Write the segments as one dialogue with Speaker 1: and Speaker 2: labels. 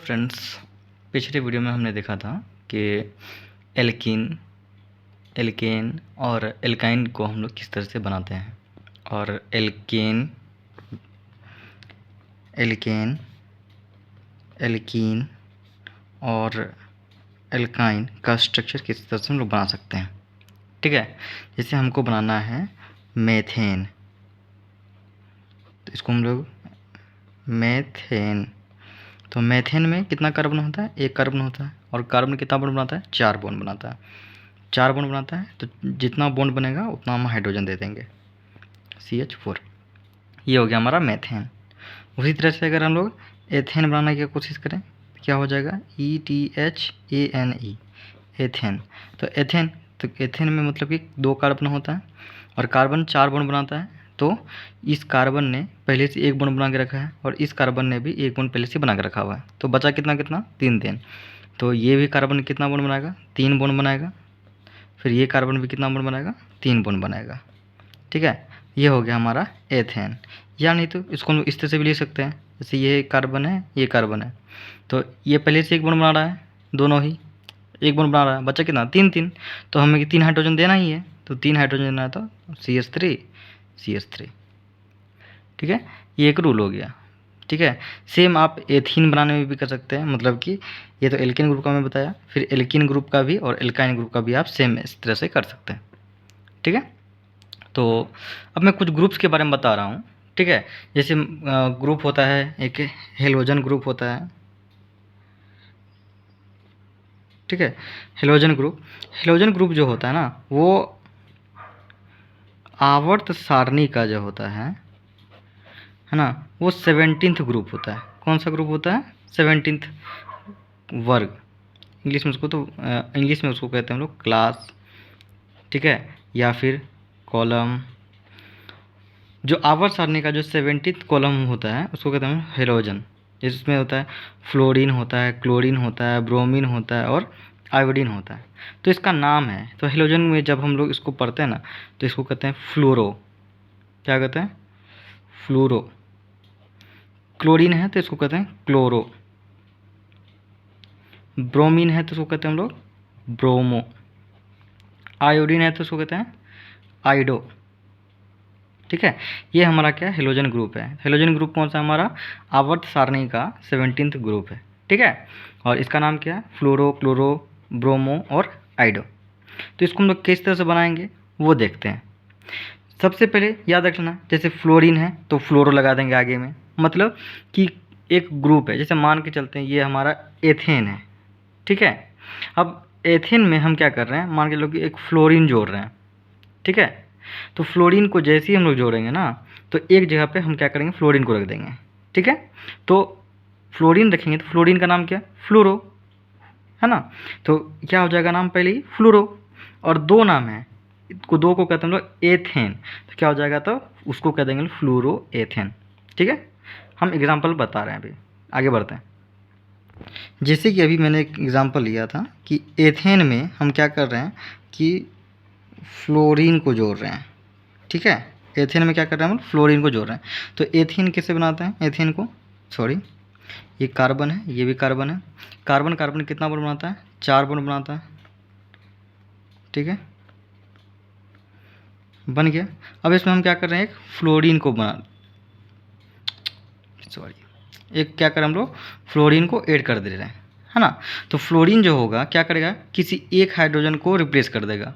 Speaker 1: Friends, पिछले video में हमने देखा था कि एल्कीन, एल्केन और एल्काइन को हम लोग किस तरह से बनाते हैं और एल्केन, एल्केन, एल्कीन और एल्काइन का स्ट्रक्चर किस तरह से हम लोग बना सकते हैं। ठीक है, जैसे हमको बनाना है मेथेन, तो इसको हम लोग मेथेन, तो मेथेन में कितना कार्बन होता है? एक कार्बन होता है। और कार्बन कितना बॉन्ड बनाता है? 4 बॉन्ड बनाता है। 4 बॉन्ड बनाता है तो जितना बॉन्ड बनेगा उतना हम हाइड्रोजन दे देंगे, CH4। ये हो गया हमारा मेथेन। उसी तरह से अगर हम लोग एथेन बनाने की कोशिश करें तो क्या हो जाएगा? ETHANE, ethane. तो एथेन में मतलब कि 2 कार्बन होता है और कार्बन 4 बॉन्ड बनाता है। तो इस कार्बन ने पहले से 1 बॉन्ड बना के रखा है और इस कार्बन ने भी 1 बॉन्ड पहले से बना के रखा हुआ है। तो बचा कितना कितना? 3 तो ये भी कार्बन कितना बॉन्ड बनाएगा? 3 बॉन्ड बनाएगा। फिर ये कार्बन भी कितना बॉन्ड बनाएगा? 3 बॉन्ड बनाएगा। ठीक है, ये हो गया हमारा एथेन। या नहीं तो इसको हम इस तरह से भी लिख सकते हैं, जैसे ये कार्बन है, ये कार्बन है, तो ये पहले से 1 बॉन्ड बना रहा है, दोनों ही 1 बॉन्ड बना रहा है, बचा कितना? 3। तो हमें 3 हाइड्रोजन देना ही है, तो 3 हाइड्रोजन देना है तो CH3। ठीक है, ये एक रूल हो गया। ठीक है, सेम आप एथीन बनाने में भी कर सकते हैं, मतलब कि ये तो एल्केन ग्रुप का मैं बताया, फिर एल्कीन ग्रुप का भी और एल्काइन ग्रुप का भी आप सेम इस तरह से कर सकते हैं। ठीक है, तो अब मैं कुछ ग्रुप्स के बारे में बता रहा हूँ। ठीक है, जैसे ग्रुप होता है, एक हेलोजन ग्रुप होता है। ठीक है, हेलोजन ग्रुप जो होता है ना, वो आवर्त सारणी का जो होता है ना, वो 17th ग्रुप होता है। कौन सा ग्रुप होता है? 17th वर्ग। इंग्लिश में उसको कहते हैं हम लोग क्लास। ठीक है, या फिर कॉलम। जो आवर्त सारणी का जो 17th कॉलम होता है उसको कहते हैं हेलोजन। जिसमें होता है फ्लोरीन होता है, क्लोरीन होता है, ब्रोमीन होता है और आयोडीन होता है। तो इसका नाम है, तो हेलोजन में जब हम लोग इसको पढ़ते हैं ना, तो इसको कहते हैं फ्लोरो। क्या कहते हैं? फ्लोरो। क्लोरीन है तो इसको कहते हैं क्लोरो। ब्रोमीन है तो इसको कहते हैं हम लोग ब्रोमो। आयोडीन है तो इसको कहते हैं आइडो। ठीक है, ये हमारा क्या है? हेलोजन ग्रुप है। हेलोजन ग्रुप कौन सा? हमारा आवर्त सारणी का 17th ग्रुप है। ठीक है, और इसका नाम क्या है? फ्लोरो, क्लोरो, ब्रोमो और आइडो। तो इसको हम लोग किस तरह से बनाएंगे वो देखते हैं। सबसे पहले याद रखना, जैसे फ्लोरीन है तो फ्लोरो लगा देंगे आगे में, मतलब कि एक ग्रुप है। जैसे मान के चलते हैं ये हमारा एथेन है। ठीक है, अब एथेन में हम क्या कर रहे हैं? मान के लो कि एक फ्लोरीन जोड़ रहे हैं। ठीक है, तो फ्लोरीन को जैसे ही हम लोग जोड़ेंगे ना, तो एक जगह पे हम क्या करेंगे? फ्लोरीन को रख देंगे। ठीक है, तो फ्लोरीन रखेंगे तो फ्लोरीन का नाम क्या? फ्लोरो, है ना। तो क्या हो जाएगा नाम? पहले ही फ्लोरो। और 2 नाम है, इसको 2 को कहते हैं हम लोग एथेन, तो क्या हो जाएगा? तो उसको कह देंगे फ्लोरो एथेन। ठीक है, हम एग्जाम्पल बता रहे हैं, अभी आगे बढ़ते हैं। जैसे कि अभी मैंने एक एग्जाम्पल लिया था कि एथेन में हम क्या कर रहे हैं कि फ्लोरीन को जोड़ रहे हैं। ठीक है, एथेन में क्या कर रहे हैं हम? फ्लोरीन को जोड़ रहे हैं। तो एथेन कैसे बनाते हैं? एथेन को, सॉरी, ये कार्बन है, ये भी कार्बन है। कार्बन कार्बन कितना बॉन्ड बनाता है? 4 बॉन्ड बनाता है। ठीक है, बन गया। अब इसमें हम क्या कर रहे हैं? एक फ्लोरीन को एक क्या करें हम लोग? फ्लोरीन को ऐड कर दे रहे हैं, है ना। तो फ्लोरीन जो होगा क्या करेगा? किसी एक हाइड्रोजन को रिप्लेस कर देगा।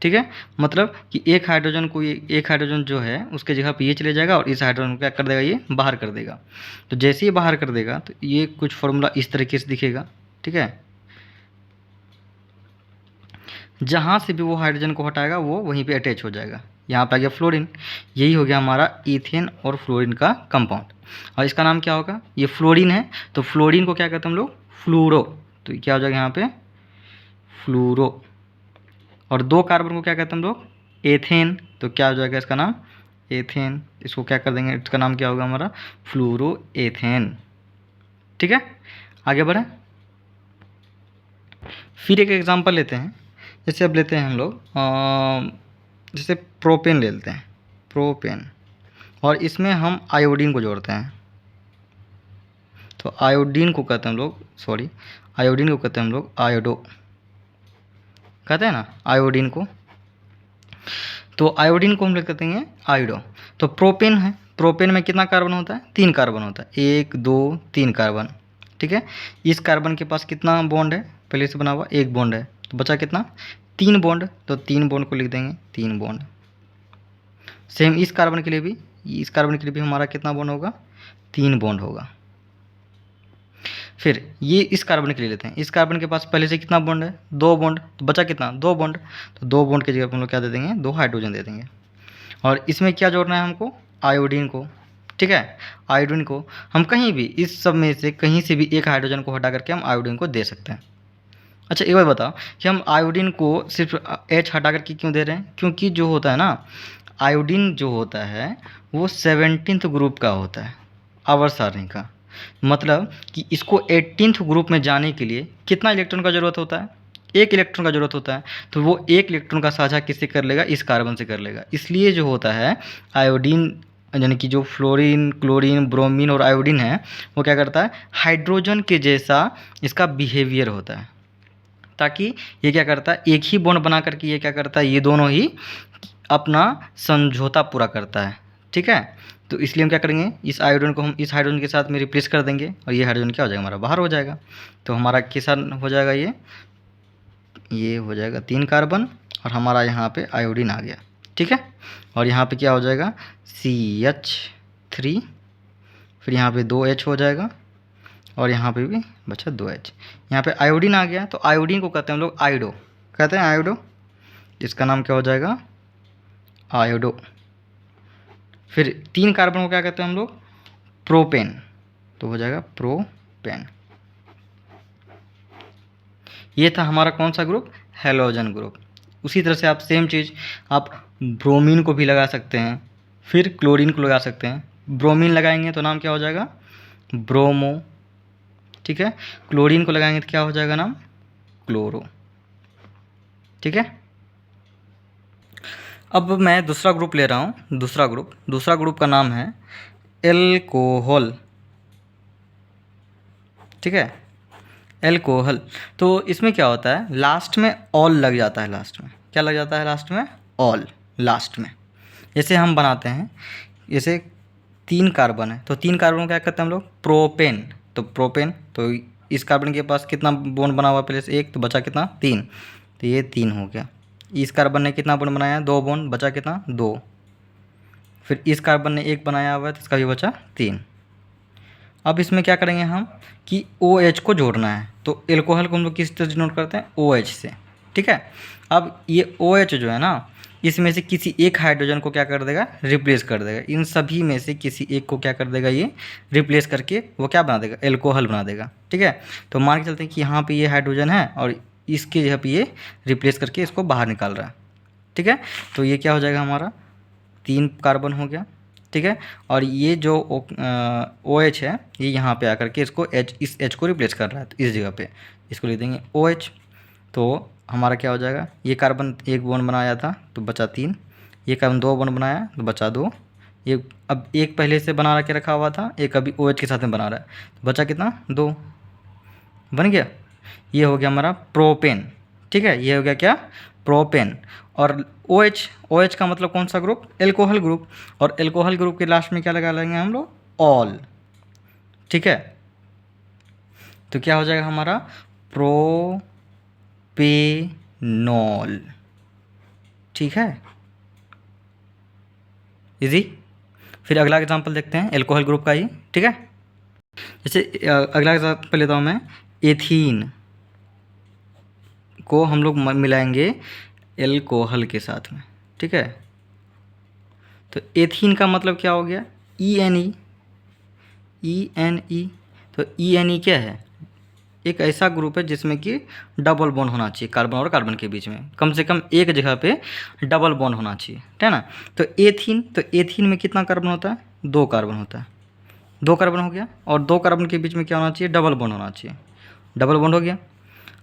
Speaker 1: ठीक है, मतलब कि एक हाइड्रोजन जो है उसके जगह पे ये चले जाएगा और इस हाइड्रोजन को क्या कर देगा? ये बाहर कर देगा। तो जैसे ही बाहर कर देगा तो ये कुछ फॉर्मूला इस तरीके से दिखेगा। ठीक है, जहाँ से भी वो हाइड्रोजन को हटाएगा वो वहीं पे अटैच हो जाएगा। यहाँ पे आ गया फ्लोरीन। यही हो गया हमारा इथेन और फ्लोरीन का कंपाउंड। और इसका नाम क्या होगा? ये फ्लोरीन है तो फ्लोरीन को क्या कहते हैं हम लोग? फ्लूरो। तो क्या हो जाएगा यहाँ पे? फ्लूरो। और 2 कार्बन को क्या कहते हैं हम लोग? एथेन। तो क्या हो जाएगा इसका नाम? एथेन। इसको क्या कर देंगे? इसका नाम क्या होगा हमारा? Fluoro ethane. ठीक है, आगे बढ़ें। फिर एक एग्जांपल लेते हैं। जैसे अब लेते हैं हम लोग जैसे प्रोपेन ले लेते हैं, प्रोपेन, और इसमें हम आयोडीन को जोड़ते हैं। तो आयोडीन को कहते हैं हम लोग, सॉरी, आयोडीन को कहते हैं हम लोग आयोडो, कहते हैं ना आयोडीन को। तो आयोडीन को हम लोग कहते हैं आयोडो। तो प्रोपेन है, प्रोपेन में कितना कार्बन होता है? 3 कार्बन होता है, 1 2 3 कार्बन, ठीक है। इस कार्बन के पास कितना बॉन्ड है? पहले से बना हुआ 1 बॉन्ड है, तो बचा कितना? 3 बॉन्ड, तो 3 बॉन्ड को लिख देंगे 3 बॉन्ड। सेम इस कार्बन के लिए भी, इस कार्बन के लिए भी हमारा कितना बॉन्ड होगा? 3 बॉन्ड होगा। फिर ये इस कार्बन के लिए लेते हैं, इस कार्बन के पास पहले से कितना बॉन्ड है? 2 बॉन्ड, तो बचा कितना? 2 बॉन्ड, तो 2 बॉन्ड की जगह पर हम लोग क्या दे देंगे? 2 हाइड्रोजन दे देंगे। और इसमें क्या जोड़ना है हमको? आयोडीन को, ठीक है। आयोडीन को हम कहीं भी इस सब में से कहीं से भी एक हाइड्रोजन को हटा करके हम आयोडीन को दे सकते हैं। अच्छा एक बार बताओ कि हम आयोडीन को सिर्फ H हटा करके क्यों दे रहे हैं? क्योंकि जो होता है ना, आयोडीन जो होता है वो 17th ग्रुप का होता है, आवर्त सारणी का। मतलब कि इसको 18th ग्रुप में जाने के लिए कितना इलेक्ट्रॉन का ज़रूरत होता है? 1 इलेक्ट्रॉन का ज़रूरत होता है। तो वो 1 इलेक्ट्रॉन का साझा किससे कर लेगा? इस कार्बन से कर लेगा। इसलिए जो होता है आयोडीन, यानी कि जो फ्लोरीन, क्लोरीन, ब्रोमीन और आयोडीन है, वो क्या करता है? हाइड्रोजन के जैसा इसका बिहेवियर होता है, ताकि ये क्या करता है? एक ही बॉन्ड बना करके ये क्या करता है? ये दोनों ही अपना समझौता पूरा करता है, ठीक है। तो इसलिए हम क्या करेंगे? इस आयोडीन को हम इस हाइड्रोजन के साथ में रिप्लेस कर देंगे, और ये हाइड्रोजन क्या हो जाएगा? हमारा बाहर हो जाएगा। तो हमारा किस हो जाएगा? ये हो जाएगा 3 कार्बन, और हमारा यहाँ पे आयोडीन आ गया, ठीक है। और यहाँ पे क्या हो जाएगा? CH3, फिर यहाँ पे 2H हो जाएगा, और यहाँ पे भी बचा 2H। यहाँ पे आयोडीन आ गया, तो आयोडीन को कहते हैं हम लोग आयोडो, कहते हैं आयोडो। इसका नाम क्या हो जाएगा? आयोडो। फिर 3 कार्बन को क्या कहते हैं हम लोग? प्रोपेन, तो हो जाएगा प्रोपेन। ये था हमारा कौन सा ग्रुप? Halogen group. उसी तरह से आप सेम चीज़ आप ब्रोमीन को भी लगा सकते हैं, फिर क्लोरीन को लगा सकते हैं। ब्रोमीन लगाएंगे तो नाम क्या हो जाएगा? ब्रोमो, ठीक है। क्लोरीन को लगाएंगे तो क्या हो जाएगा नाम? क्लोरो, ठीक है। अब मैं दूसरा ग्रुप ले रहा हूँ, दूसरा ग्रुप का नाम है एल्कोहल, ठीक है, एल्कोहल। तो इसमें क्या होता है? लास्ट में ऑल लग जाता है, लास्ट में क्या लग जाता है? लास्ट में ऑल, लास्ट में। जैसे हम बनाते हैं, जैसे 3 कार्बन है, तो 3 कार्बन को क्या कहते हैं हम लोग? प्रोपेन, तो प्रोपेन। तो इस कार्बन के पास कितना बॉन्ड बना हुआ? पहले से 1, तो बचा कितना? 3, तो ये 3 हो गया। इस कार्बन ने कितना बॉन्ड बनाया? 2 बॉन्ड, बचा कितना? 2। फिर इस कार्बन ने 1 बनाया हुआ है, तो इसका भी बचा 3। अब इसमें क्या करेंगे हम कि OH को जोड़ना है, तो एल्कोहल को हम लोग किस तरह डिनोट करते हैं? OH से, ठीक है। अब ये OH जो है ना, इसमें से किसी एक हाइड्रोजन को क्या कर देगा? रिप्लेस कर देगा। इन सभी में से किसी एक को क्या कर देगा? ये रिप्लेस करके वो क्या बना देगा? एल्कोहल बना देगा, ठीक है। तो मान के चलते हैं कि यहाँ पे ये हाइड्रोजन है, और इसके जगह पे ये रिप्लेस करके इसको बाहर निकाल रहा है, ठीक है। तो ये क्या हो जाएगा? हमारा 3 कार्बन हो गया, ठीक है। और ये जो OH है, ये यहाँ पे आकर के इसको इस H को रिप्लेस कर रहा है, तो इस जगह पे इसको लिख देंगे OH। तो हमारा क्या हो जाएगा? ये कार्बन 1 बॉन्ड बनाया था, तो बचा 3। ये कार्बन 2 बॉन्ड बनाया, तो बचा 2। ये अब एक पहले से बना के रखा हुआ था, एक अभी OH के साथ में बना रहा है, तो बचा कितना? 2 बन गया। ये हो गया हमारा प्रोपेन, ठीक है। ये हो गया क्या? प्रोपेन। और OH का मतलब कौन सा ग्रुप? Alcohol group. और एल्कोहल ग्रुप के लास्ट में क्या लगा लेंगे हम लोग? ऑल, ठीक है। तो क्या हो जाएगा हमारा? प्रोपेनॉल, ठीक है, इजी। फिर अगला एग्जांपल देखते हैं एल्कोहल ग्रुप का ही, ठीक है। जैसे अगला एग्जांपल लेता हूँ मैं, एथीन को हम लोग मिलाएंगे एल्कोहल के साथ में, ठीक है। तो एथीन का मतलब क्या हो गया? ENE, ENE। तो ENE क्या है? एक ऐसा ग्रुप है जिसमें कि डबल बॉन्ड होना चाहिए कार्बन और कार्बन के बीच में, कम से कम एक जगह पे डबल बॉन्ड होना चाहिए, ठीक है ना। तो एथीन में कितना कार्बन होता है? 2 कार्बन होता है। 2 कार्बन हो गया, और 2 कार्बन के बीच में क्या होना चाहिए? डबल बॉन्ड होना चाहिए। डबल बॉन्ड हो गया।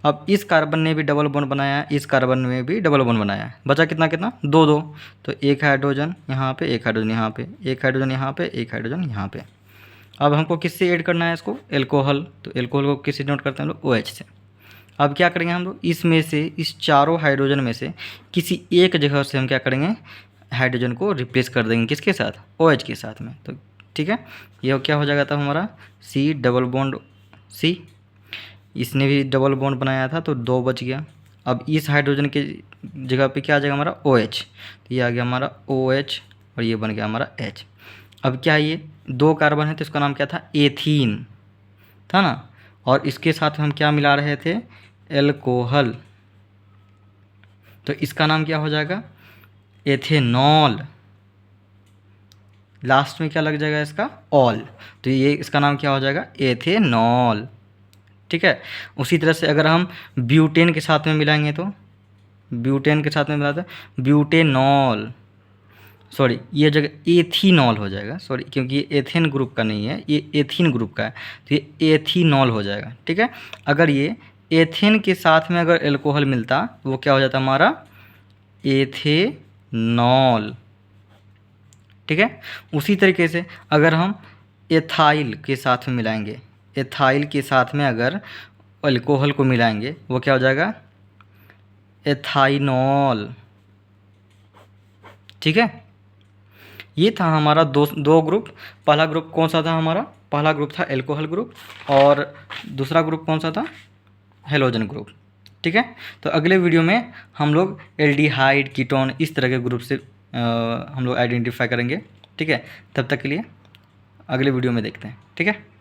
Speaker 1: अब इस कार्बन ने भी डबल बॉन्ड बनाया है, इस कार्बन में भी डबल बॉन्ड बनाया है, बचा कितना कितना? 2 2। तो एक हाइड्रोजन यहाँ पे, एक हाइड्रोजन यहाँ पे, एक हाइड्रोजन यहाँ पे, एक हाइड्रोजन यहाँ पे। अब हमको किससे ऐड करना है इसको, एल्कोहल, तो एल्कोहल को किससे नोट करते हैं हम लोग, OH से। अब क्या करेंगे हम लोग, इसमें से इस चारों हाइड्रोजन में से किसी एक जगह से हम क्या करेंगे, हाइड्रोजन को रिप्लेस कर देंगे किसके साथ, OH के साथ में। तो ठीक है, ये क्या हो जाएगा तब हमारा C डबल बॉन्ड C, इसने भी डबल बॉन्ड बनाया था तो 2 बच गया। अब इस हाइड्रोजन के जगह पे क्या आ जाएगा हमारा OH, तो ये आ गया हमारा OH और ये बन गया हमारा H। अब क्या है, ये 2 कार्बन है तो इसका नाम क्या था, एथीन था ना, और इसके साथ हम क्या मिला रहे थे, एल्कोहल, तो इसका नाम क्या हो जाएगा, एथेनॉल। लास्ट में क्या लग जाएगा इसका, ऑल, तो ये इसका नाम क्या हो जाएगा, एथेनॉल। ठीक है, उसी तरह से अगर हम ब्यूटेन के साथ में मिलाएंगे तो ब्यूटेन के साथ में मिलाते हैं ब्यूटेनॉल, सॉरी ये जगह एथीनॉल हो जाएगा, सॉरी क्योंकि ये एथेन ग्रुप का नहीं है, ये एथीन ग्रुप का है, तो ये एथीनॉल हो जाएगा। ठीक है, अगर ये एथेन के साथ में अगर एल्कोहल मिलता वो क्या हो जाता हमारा, एथेनॉल। ठीक है, उसी तरीके से अगर हम एथाइल के साथ में मिलाएंगे, एथाइल के साथ में अगर अल्कोहल को मिलाएंगे वो क्या हो जाएगा, एथाइनॉल। ठीक है, ये था हमारा दो ग्रुप। पहला ग्रुप कौन सा था हमारा, पहला ग्रुप था एल्कोहल ग्रुप, और दूसरा ग्रुप कौन सा था, हेलोजन ग्रुप। ठीक है, तो अगले वीडियो में हम लोग एल्डिहाइड, कीटोन, इस तरह के ग्रुप से हम लोग आइडेंटिफाई करेंगे। ठीक है, तब तक के लिए अगले वीडियो में देखते हैं। ठीक है।